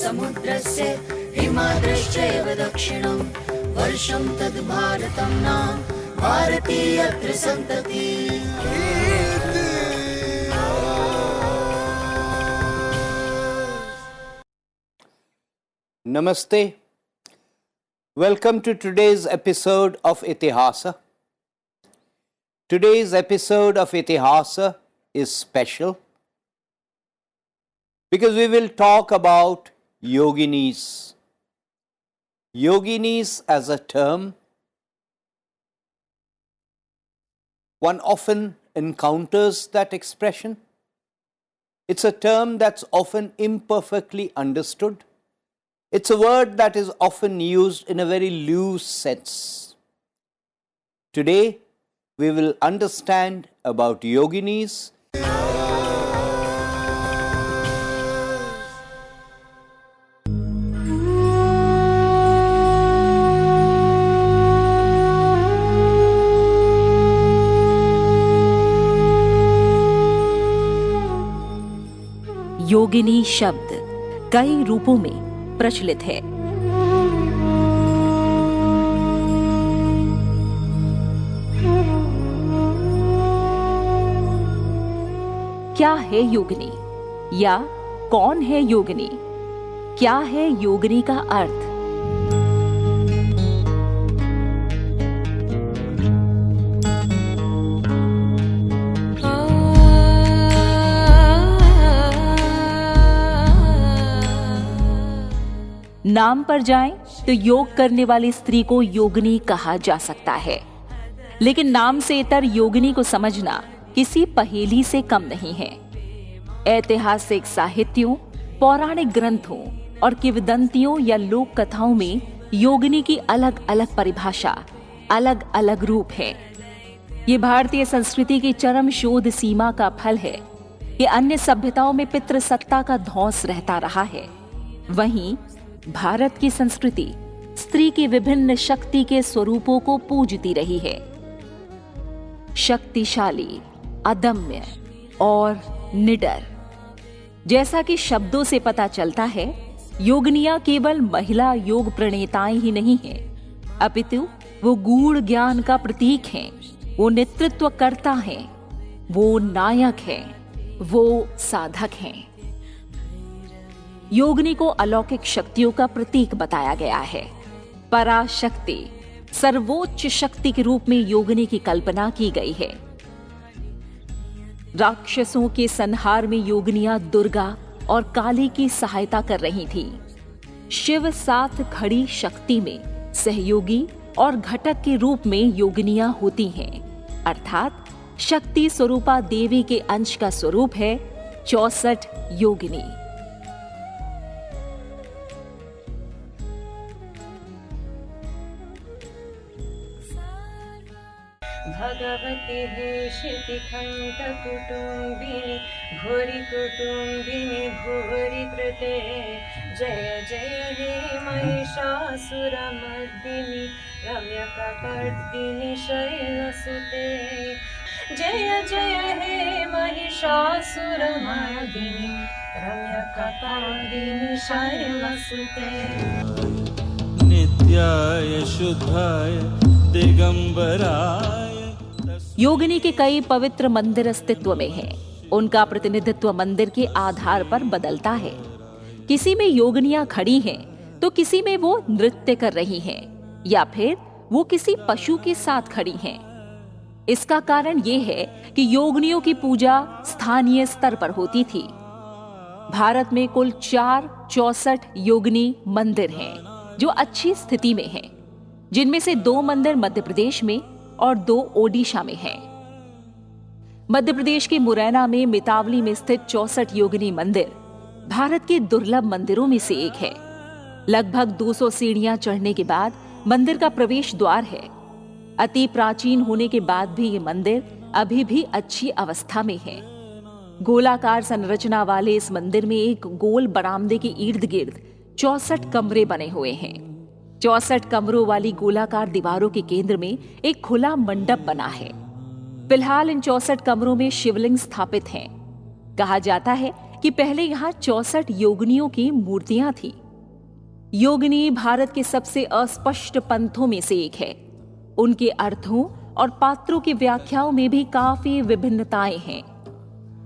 समुद्रस्य हिमाद्रश्चैव दक्षिणं वर्षं तद् भारतं नाम भारतीयत्र सन्तति। Namaste. Welcome to today's episode of Itihasa. Today's episode of Itihasa is special because we will talk about yoginis. Yoginis as a term, one often encounters that expression. It's a term that's often imperfectly understood. It's a word that is often used in a very loose sense. Today, we will understand about yoginis. योगिनी शब्द कई रूपों में प्रचलित है। क्या है योगिनी या कौन है योगिनी? क्या है योगिनी का अर्थ? नाम पर जाएं तो योग करने वाली स्त्री को योगिनी कहा जा सकता है, लेकिन नाम से इतर योगिनी को समझना किसी पहेली से कम नहीं है। ऐतिहासिक साहित्यों, पौराणिक ग्रंथों और किंवदंतियों या लोक कथाओं में योगिनी की अलग अलग परिभाषा, अलग अलग रूप है। ये भारतीय संस्कृति की चरम शोध सीमा का फल है कि अन्य सभ्यताओं में पितृसत्ता का धौंस रहता रहा है, वहीं भारत की संस्कृति स्त्री की विभिन्न शक्ति के स्वरूपों को पूजती रही है। शक्तिशाली, अदम्य और निडर। जैसा कि शब्दों से पता चलता है, योगिनियां केवल महिला योग प्रणेताएं ही नहीं हैं, अपितु वो गूढ़ ज्ञान का प्रतीक हैं, वो नेतृत्वकर्ता हैं, वो नायक हैं, वो साधक हैं। योगिनी को अलौकिक शक्तियों का प्रतीक बताया गया है। पराशक्ति, सर्वोच्च शक्ति के रूप में योगिनी की कल्पना की गई है। राक्षसों के संहार में योगिनियां दुर्गा और काली की सहायता कर रही थी। शिव साथ खड़ी शक्ति में सहयोगी और घटक के रूप में योगिनियां होती हैं, अर्थात शक्ति स्वरूपा देवी के अंश का स्वरूप है 64 योगिनी। भगवती हेशितिखण्ड कुटुम्बिनी भूरि कुटुम्बिनी भूरि कृते जय जय हे महिषासुरमर्दिनी रम्यकपर्दिनी शैलसुते जय जय हे महिषासुरमर्दिनी रम्यकपर्दिनी शैलसुते नित्याय शुद्धाय दिगंबराय। योगिनी के कई पवित्र मंदिर अस्तित्व में हैं। उनका प्रतिनिधित्व मंदिर के आधार पर बदलता है। किसी में योगिनियां खड़ी हैं तो किसी में वो नृत्य कर रही हैं या फिर वो किसी पशु के साथ खड़ी हैं। इसका कारण ये है कि योगिनियों की पूजा स्थानीय स्तर पर होती थी। भारत में कुल 64 योगिनी मंदिर हैं जो अच्छी स्थिति में हैं, जिनमें से 2 मंदिर मध्य प्रदेश में और 2 ओडिशा में हैं। मध्य प्रदेश के मुरैना में मितावली में स्थित 64 योगिनी मंदिर भारत के दुर्लभ मंदिरों में से एक है। लगभग 200 सीढ़ियां चढ़ने के बाद मंदिर का प्रवेश द्वार है। अति प्राचीन होने के बाद भी ये मंदिर अभी भी अच्छी अवस्था में है। गोलाकार संरचना वाले इस मंदिर में एक गोल बरामदे के इर्द गिर्द 64 कमरे बने हुए हैं। 64 कमरों वाली गोलाकार दीवारों के केंद्र में एक खुला मंडप बना है। फिलहाल इन 64 कमरों में शिवलिंग स्थापित हैं। कहा जाता है कि पहले यहाँ 64 योगिनियों की मूर्तियां थी। योगिनी भारत के सबसे अस्पष्ट पंथों में से एक है। उनके अर्थों और पात्रों की व्याख्याओं में भी काफी विभिन्नताएं हैं।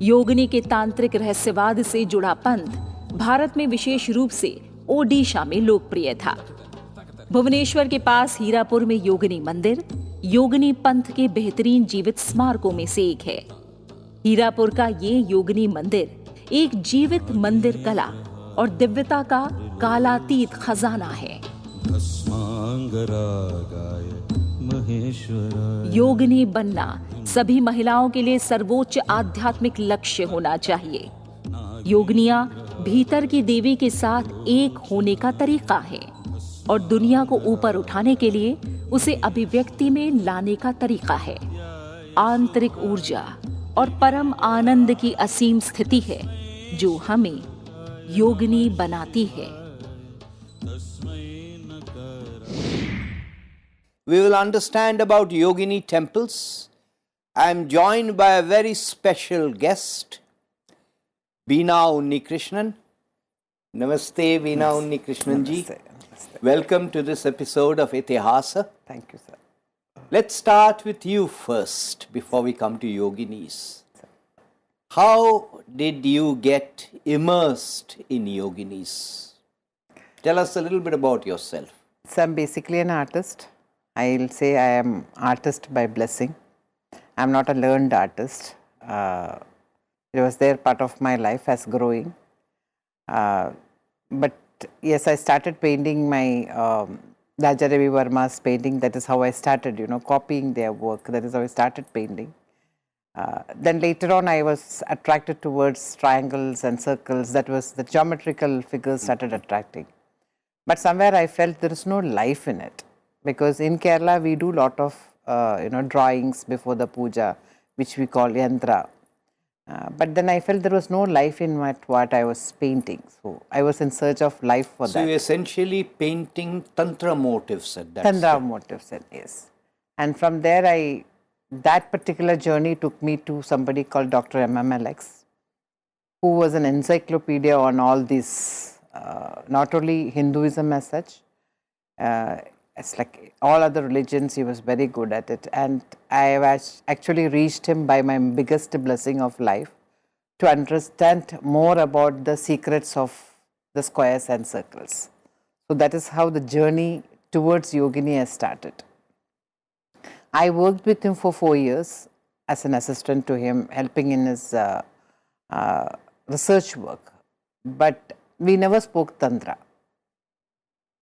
योगिनी के तांत्रिक रहस्यवाद से जुड़ा पंथ भारत में विशेष रूप से ओडिशा में लोकप्रिय था। भुवनेश्वर के पास हीरापुर में योगिनी मंदिर योगिनी पंथ के बेहतरीन जीवित स्मारकों में से एक है। हीरापुर का ये योगिनी मंदिर एक जीवित मंदिर कला और दिव्यता का कालातीत खजाना है। योगिनी बनना सभी महिलाओं के लिए सर्वोच्च आध्यात्मिक लक्ष्य होना चाहिए। योगिनियां भीतर की देवी के साथ एक होने का तरीका है और दुनिया को ऊपर उठाने के लिए उसे अभिव्यक्ति में लाने का तरीका है। आंतरिक ऊर्जा और परम आनंद की असीम स्थिति है जो हमें योगिनी बनाती है। We will understand about Yogini temples. I am joined by a very special guest, Veena Unnikrishnan. Namaste, Veena Unnikrishnan ji. Namaste. Welcome to this episode of Itihasa. Thank you, sir. Let's start with you first before we come to Yoginis. How did you get immersed in Yoginis? Tell us a little bit about yourself. So I'm basically an artist. I'll say I am artist by blessing. I'm not a learned artist. It was there part of my life as growing. But yes, I started painting my Raja Ravi Verma's painting. That is how I started, copying their work. That is how I started painting. Then later on, I was attracted towards triangles and circles. That was the geometrical figures started attracting. But somewhere I felt there is no life in it. Because in Kerala, we do a lot of, drawings before the puja, which we call yantra. But then I felt there was no life in what I was painting. So I was in search of life for that. So you're essentially painting tantra motifs at that Tantra motifs, yes. And from there, that particular journey took me to somebody called Dr. MMLX, who was an encyclopedia on all these, not only Hinduism as such, it's like all other religions, he was very good at it. And I have actually reached him by my biggest blessing of life to understand more about the secrets of the squares and circles. So that is how the journey towards Yogini has started. I worked with him for 4 years as an assistant to him, helping in his research work. But we never spoke Tantra.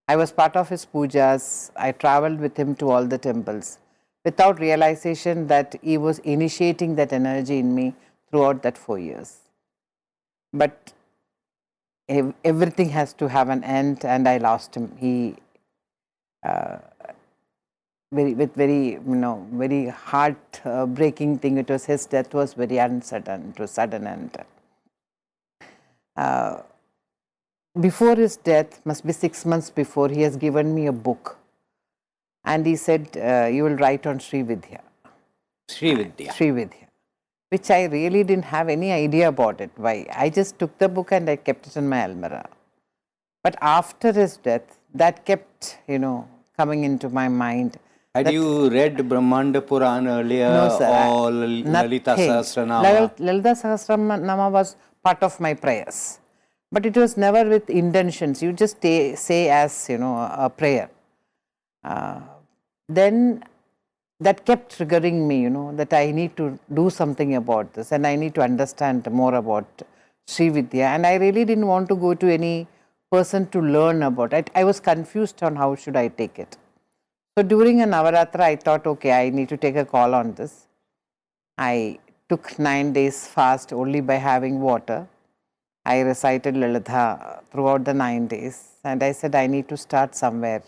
I was part of his pujas. I traveled with him to all the temples without realization that he was initiating that energy in me throughout that 4 years. But everything has to have an end, and I lost him. He, very heart-breaking thing. It was his death was very uncertain. It was sudden, and before his death, must be 6 months before, he has given me a book. And he said, you will write on Sri Vidya. Sri Vidya. Sri Vidya. Which I really didn't have any idea about it. Why? I just took the book and I kept it in my almirah. But after his death, that kept, coming into my mind. Had you read Brahmanda Puran earlier? No, sir. Or Lalita Sahasranama? Lalita Sahasranama was part of my prayers. But it was never with intentions. You just say as, a prayer. Then that kept triggering me, that I need to do something about this and I need to understand more about Sri Vidya. And I really didn't want to go to any person to learn about it. I was confused on how should I take it. So during a Navaratra, I thought, okay, I need to take a call on this. I took 9 days fast only by having water. I recited Lalitha throughout the 9 days, and I said I need to start somewhere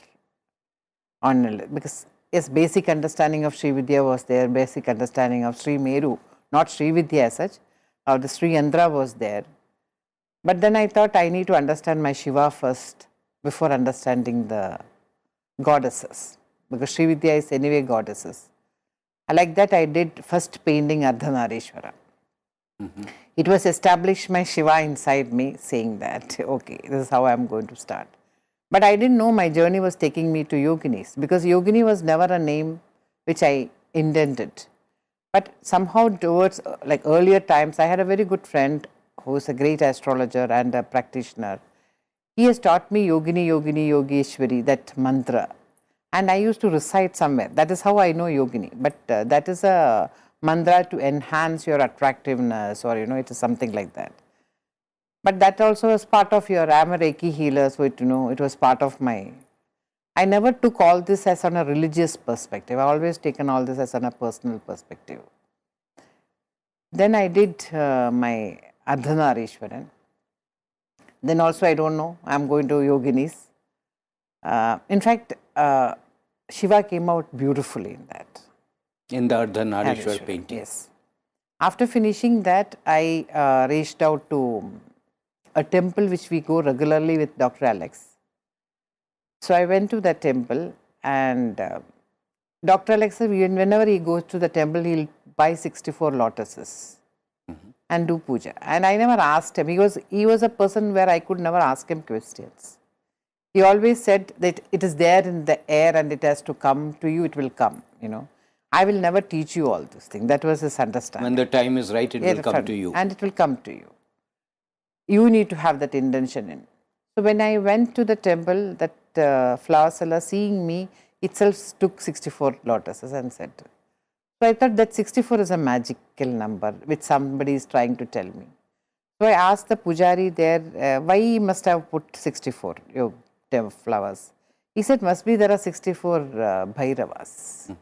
on Lalitha, because yes, basic understanding of Sri Vidya was there, basic understanding of Sri Meru, not Sri Vidya as such, or the Sri Yandra was there. But then I thought I need to understand my Shiva first before understanding the goddesses, because Sri Vidya is anyway goddesses. Like that I did first painting Ardhanarishwara. It was established my Shiva inside me saying that, okay, this is how I am going to start. But I didn't know my journey was taking me to yoginis, because yogini was never a name which I intended. But somehow towards like earlier times, I had a very good friend who is a great astrologer and a practitioner. He has taught me yogini, yogini, yogeshwari, that mantra. And I used to recite somewhere. That is how I know yogini. But that is a mantra to enhance your attractiveness, or it is something like that. But that also was part of your, I am a Reiki healer, so it was part of my, I never took all this as on a religious perspective. I always taken all this as on a personal perspective. Then I did my Ardhanarishwaran. Then also I don't know, I am going to yoginis. In fact, Shiva came out beautifully in that. In the Ardhanarishwar painting. Yes. After finishing that, I reached out to a temple which we go regularly with Dr. Alex. So I went to that temple, and Dr. Alex, whenever he goes to the temple, he'll buy 64 lotuses and do puja. And I never asked him. He was a person where I could never ask him questions. He always said that it is there in the air and it has to come to you, it will come, I will never teach you all this thing. That was his understanding. When the time is right, it will come to you. And it will come to you. You need to have that intention in. So when I went to the temple, that flower seller, seeing me, itself took 64 lotuses and said. So I thought that 64 is a magical number which somebody is trying to tell me. So I asked the pujari there, why he must have put 64 flowers. He said, must be there are 64 Bhairavas.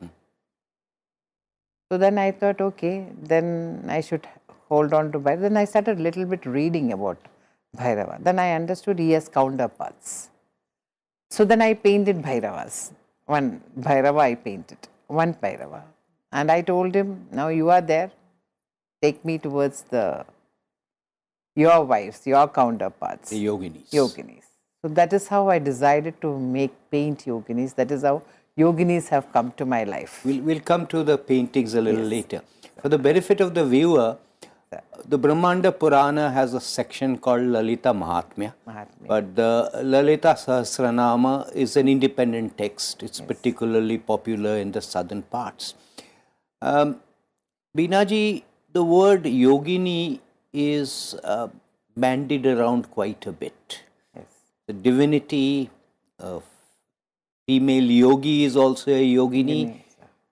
So then I thought, okay, then I should hold on to Bhairava. Then I started a little bit reading about Bhairava. Then I understood he has counterparts. So then I painted Bhairavas. One Bhairava I painted, one Bhairava. And I told him, now you are there, take me towards your wives, your counterparts. The yoginis. Yoginis. So that is how I decided to paint yoginis. That is how yoginis have come to my life. We'll come to the paintings a little later. For the benefit of the viewer, the Brahmanda Purana has a section called Lalita Mahatmya. But the Lalita Sahasranama is an independent text. It's particularly popular in the southern parts. Binaji, the word yogini is bandied around quite a bit. The divinity of female yogi is also a yogini,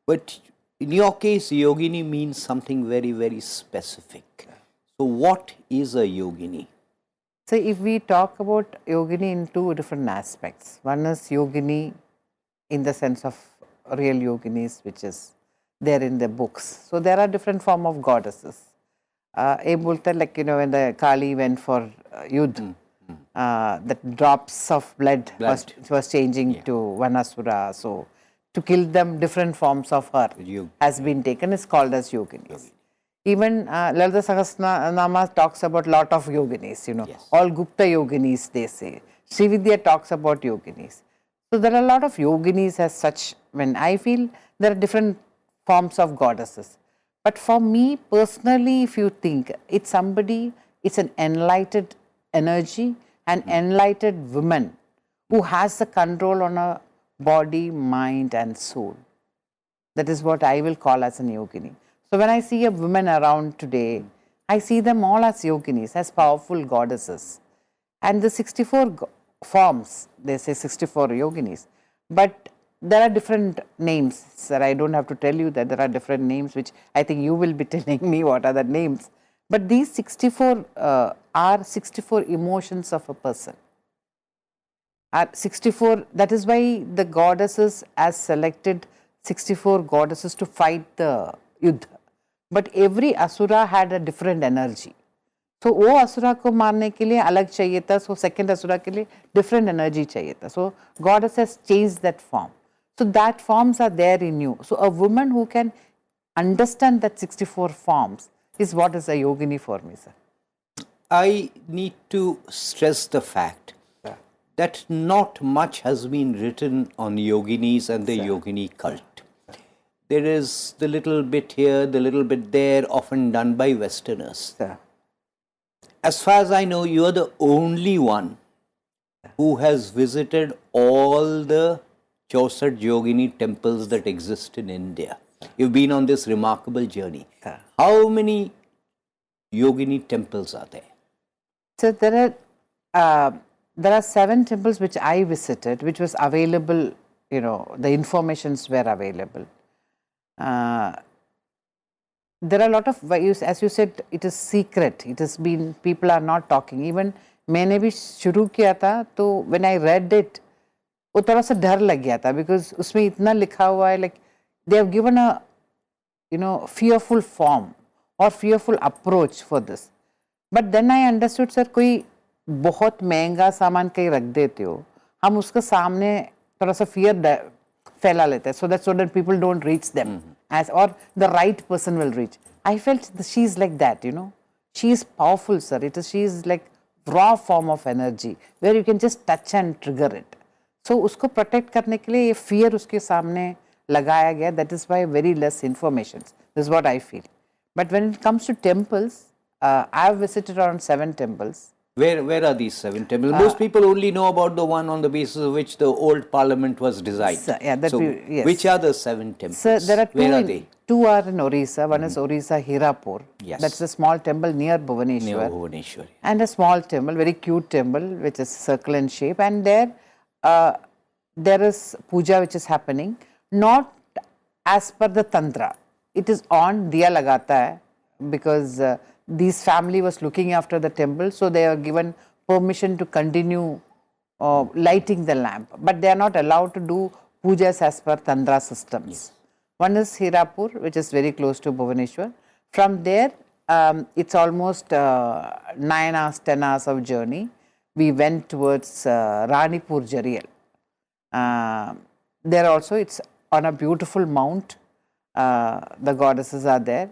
but in your case, yogini means something very, very specific. So what is a yogini? So if we talk about yogini in two different aspects, one is yogini in the sense of real yoginis, which is there in the books. So there are different form of goddesses. Like, when the Kali went for Yudh, the drops of blood. Was changing to Vanasura. So to kill them, different forms of her has been taken, is called as yoginis. Even Lalita Sahasranama talks about lot of yoginis, all Gupta yoginis they say. Srividya talks about yoginis. So there are a lot of yoginis as such. When I feel there are different forms of goddesses. But for me personally, if you think, it's an enlightened energy, an enlightened woman who has the control on her body, mind and soul. That is what I will call as an yogini. So when I see a woman around today, I see them all as yoginis, as powerful goddesses. And the 64 forms, they say 64 yoginis. But there are different names, sir. I don't have to tell you that there are different names, which I think you will be telling me what are the names. But these 64 are 64 emotions of a person. Are 64, that is why the goddesses has selected 64 goddesses to fight the Yuddha. But every Asura had a different energy. So वो असुरा को मारने के लिए अलग चाहिए था, so second asura के लिए different energy चाहिए था. So goddess has changed that form. So that forms are there in you. So a woman who can understand that 64 forms is what is a yogini for me, sir. I need to stress the fact that not much has been written on yoginis and the yogini cult. there is the little bit here, the little bit there, often done by Westerners. Sir. As far as I know, you are the only one who has visited all the Chaussat Yogini temples that exist in India. You've been on this remarkable journey. How many Yogini temples are there? So there are 7 temples which I visited, which was available, you know, the informations were available. There are a lot of, as you said, it is secret. It has been, people are not talking. Even मैंने भी शुरू किया था, तो when I read it, वो थोड़ा सा डर लग गया था, because उसमें इतना लिखा हुआ है, like they have given a, you know, fearful form or fearful approach for this. But then I understood, sir, कोई बहुत महंगा सामान कहीं रख देते हो, हम उसके सामने थोड़ा सा fear फैला लेते हैं, so that people don't reach them, as or the right person will reach. I felt she is like that, you know. She is powerful, sir. She is like raw form of energy where you can just touch and trigger it. So उसको protect करने के लिए ये fear उसके सामने लगाया गया. That is why very less information. This is what I feel. But when it comes to temples, I have visited around 7 temples. Where are these 7 temples? Most people only know about the one on the basis of which the old parliament was designed. Yes. Which are the 7 temples? Sir, there are 2. Where are they? 2 are in Orissa. One is Orissa Hirapur. Yes. That's a small temple near Bhubaneswar. Near Bhubaneswar. And a small temple, very cute temple, which is circle in shape. And there is puja which is happening, not as per the tantra. It is on, diya lagata hai, because this family was looking after the temple, so they are given permission to continue lighting the lamp. But they are not allowed to do pujas as per tantra systems. Yes. One is Hirapur, which is very close to Bhubaneswar. From there, it's almost 9 hours, 10 hours of journey. We went towards Ranipur Jarial. There also, it's on a beautiful mount. The goddesses are there,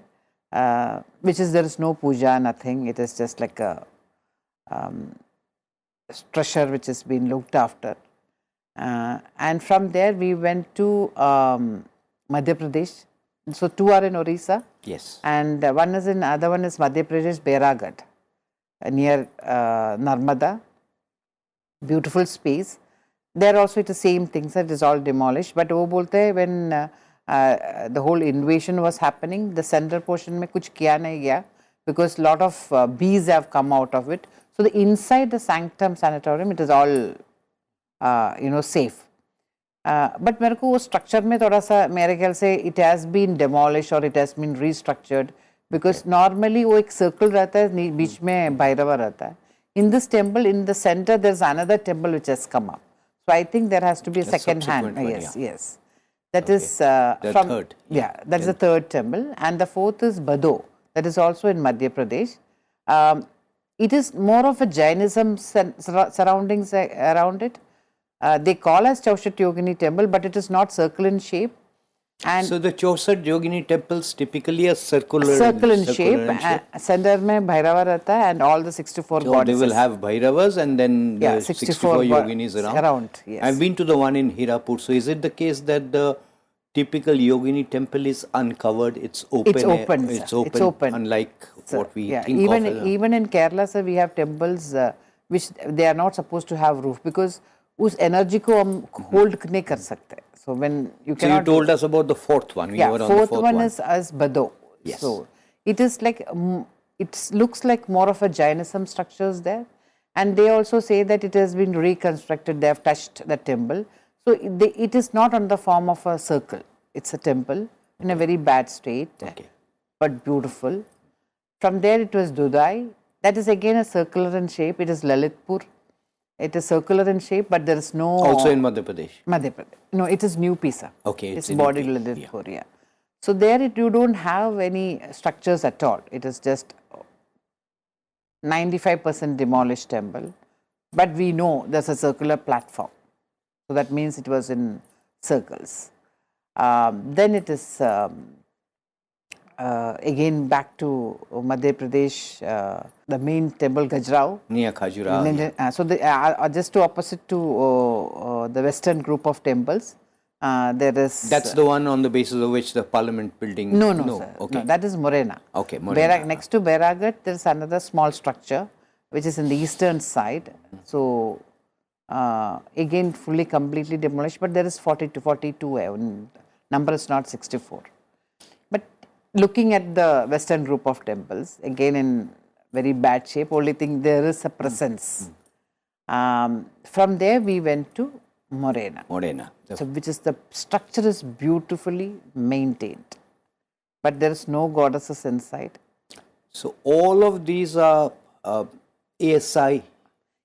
which is, there is no puja, nothing. It is just like a treasure which has been looked after. And from there, we went to Madhya Pradesh. So 2 are in Orissa. Yes. And other one is Madhya Pradesh, Beragad, near Narmada. Beautiful space. There also it is same things, it is all demolished. But wo bolte hai, when the whole invasion was happening, the center portion mein kuch kiya nahi gaya, because lot of bees have come out of it. So the inside the sanctum sanatorium, it is all you know, safe. But मेरे को वो structure में थोड़ा सा मेरे ख्याल से it has been demolished or it has been restructured, because normally वो एक circle रहता है, बीच में भैरवा रहता है. In this temple, in the center, there is another temple which has come up. So I think there has to be a second hand. Yes. That is from third. That is the 3rd temple, and the 4th is Bado. That is also in Madhya Pradesh. It is more of a Jainism surroundings around it. They call as Chaussat Yogini temple, but it is not circle in shape. And so the Chaussat Yogini temples typically are circle in shape. Center mein Bhairava rehta hai, and all the 64 so goddesses. they will have Bhairavas and then the 64 yoginis around. Yes. I've been to the one in Hirapur. So is it the case that the typical yogini temple is uncovered? It's open. It's open. Unlike what we think even of. Even in Kerala, sir, we have temples which they are not supposed to have roof, because उस energy को हम hold नहीं कर सकते. So when you cannot. So you told us about the 4th one. We were on the 4th one is as Bado. Yes. So it is like, it looks like more of a Jainism structures there, and they also say that it has been reconstructed. They have touched the temple. So it is not on the form of a circle. It's a temple in a very bad state, but beautiful. From there it was Dudai. That is again a circular in shape. It is Lalitpur. It is circular in shape, but there is no. Also in Madhya Pradesh. No, it is New Pisa. Okay, it's body Lalitpur. Yeah. So there you don't have any structures at all. It is just 95% demolished temple, but we know there's a circular platform. So that means it was in circles. Then it is again back to Madhya Pradesh, the main temple Gajrao. Near Khajuraho. So just to opposite to the western group of temples. There is... That's the one on the basis of which the parliament building... No, sir. Okay. No, that is Morena. Okay, Morena. Next to Bairagat, there is another small structure which is in the eastern side. So, again, fully, completely demolished, but there is 42, number is not 64. But looking at the western group of temples, again in very bad shape, only thing there is a presence. From there, we went to Morena. So, which is the structure is beautifully maintained, but there is no goddesses inside. So, all of these are ASI?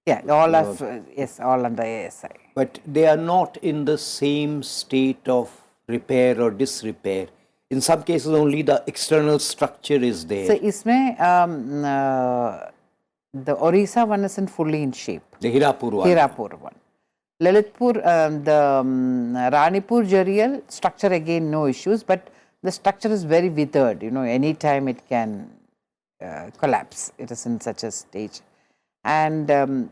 Yeah, all of, yes, all under ASI. But they are not in the same state of repair or disrepair. In some cases, only the external structure is there. So, isme, the Orissa one isn't fully in shape. The Hirapur one. Hirapur one. Lalitpur, the Ranipur Jarial structure again no issues, but the structure is very withered, anytime it can collapse. It is in such a stage. And the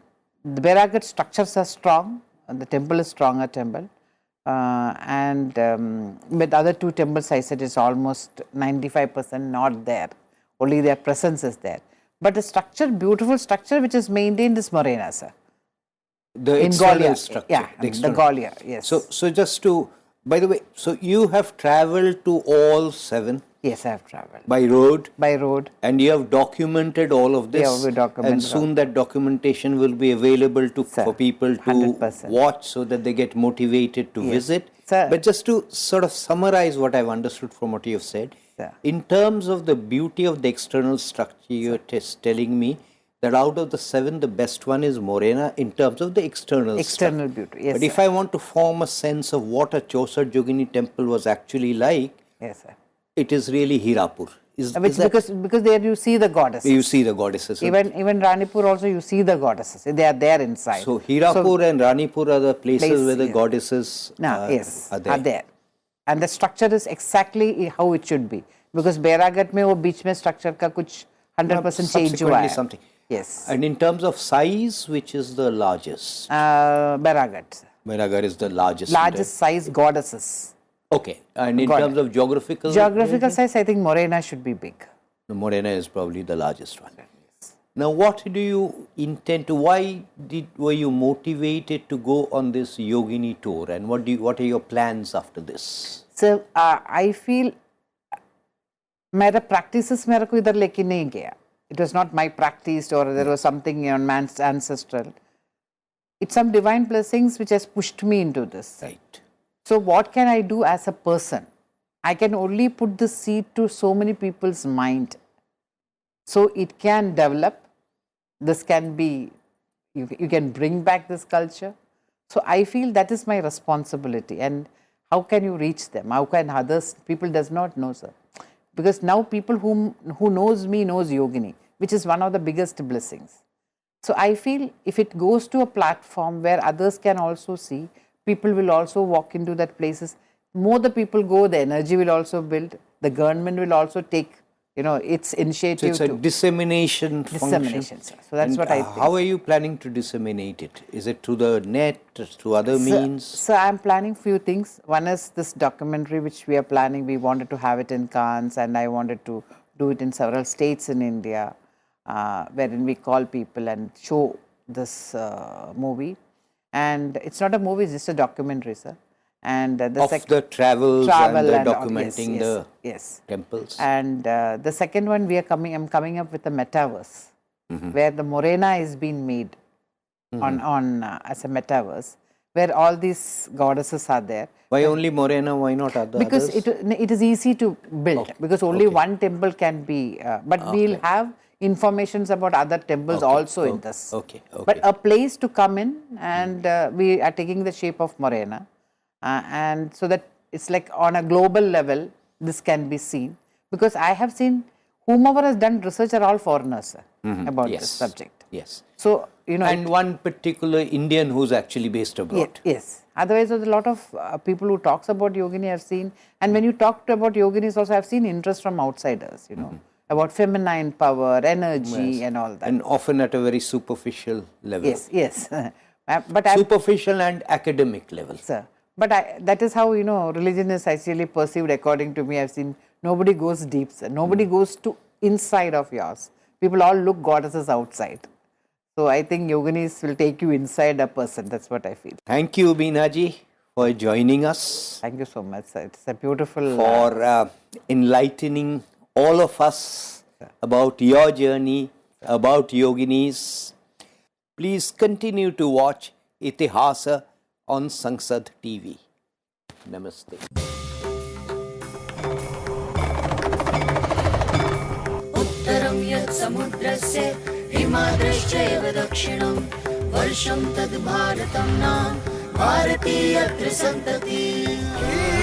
Bairagat structures are strong, the temple is stronger temple. And with other two temples, I said it's almost 95% not there, only their presence is there. But the structure, beautiful structure which is maintained is Morena, sir. The in external Galia, structure. yeah, the Galia, yes. So just to, by the way, so you have travelled to all 7? Yes, I have travelled. By road? By road. And you have documented all of this? Yeah, we documented. And soon that documentation will be available for people to 100%. watch so that they get motivated to visit. Sir. But just to sort of summarize what I've understood from what you have said, in terms of the beauty of the external structure, you are telling me that out of the 7, the best one is Morena in terms of the external beauty, yes. But if I want to form a sense of what a Chaucer Jogini temple was actually like, yes, sir. It is really Hirapur. Because there you see the goddesses. You see the goddesses. Even Ranipur also you see the goddesses. They are there inside. So Hirapur and Ranipur are the places where the goddesses are there. And the structure is exactly how it should be. Because Bairagat mein wo beech mein structure ka kuch 100% change hua hai. Something. Yes. And in terms of size, which is the largest? Bairagat. Bairagat is the largest. Largest size goddesses. Okay. And in terms of geographical? Geographical size, I think Morena should be big. The Morena is probably the largest one. Yes. Now, what do you intend to, why were you motivated to go on this Yogini tour, and what are your plans after this? So, I feel मेरा practices मेरे को इधर लेके नहीं गया. It was not my practice or there was something on man's ancestral. It's some divine blessings which has pushed me into this. Right. So what can I do as a person? I can only put the seed to so many people's mind. So it can develop. This can be, you can bring back this culture. So I feel that is my responsibility. And how can you reach them? How can others, people does not know, sir. Because now people who knows me knows Yogini, which is one of the biggest blessings. So I feel if it goes to a platform where others can also see, people will also walk into that places. More the people go, the energy will also build. The government will also take, its initiative. So it's a dissemination function. Sir. So that's what I think. How are you planning to disseminate it? Is it through the net, through other means? So I'm planning few things. One is this documentary which we are planning. We wanted to have it in Cannes, and I wanted to do it in several states in India, wherein we call people and show this movie. And it's not a movie, it's just a documentary, sir. And the travels and the documenting the temples. And the second one I'm coming up with a metaverse, where the Morena is being made on as a metaverse, where all these goddesses are there. Why only Morena? Why not others? Because it is easy to build, because only one temple can be, but we'll have informations about other temples also in this. But a place to come in, and we are taking the shape of Morena. And so that it's like on a global level, this can be seen. Because I have seen whomever has done research are all foreigners about this subject. Yes. So, and one particular Indian who's actually based abroad. Yes. Otherwise, there's a lot of people who talks about Yogini I've seen. And when you talk about Yoginis also, I've seen interest from outsiders, about feminine power, energy and all that. And often at a very superficial level. Yes. But superficial and academic level. Sir. But that is how, religion is actually perceived according to me. I've seen nobody goes deep, sir. Nobody goes to inside of yours. People all look goddesses outside. So I think yoginis will take you inside a person. That's what I feel. Thank you, Beenaji, for joining us. Thank you so much, sir. It's a beautiful... For enlightening all of us about your journey, about yoginis. Please continue to watch Itihasa on Sansad TV. Namaste. उत्तरं यत् समुद्रस्य हिमाद्रश्चैव दक्षिणं वर्षं तद् भारतं नाम भारतीयत्र सन्ततिः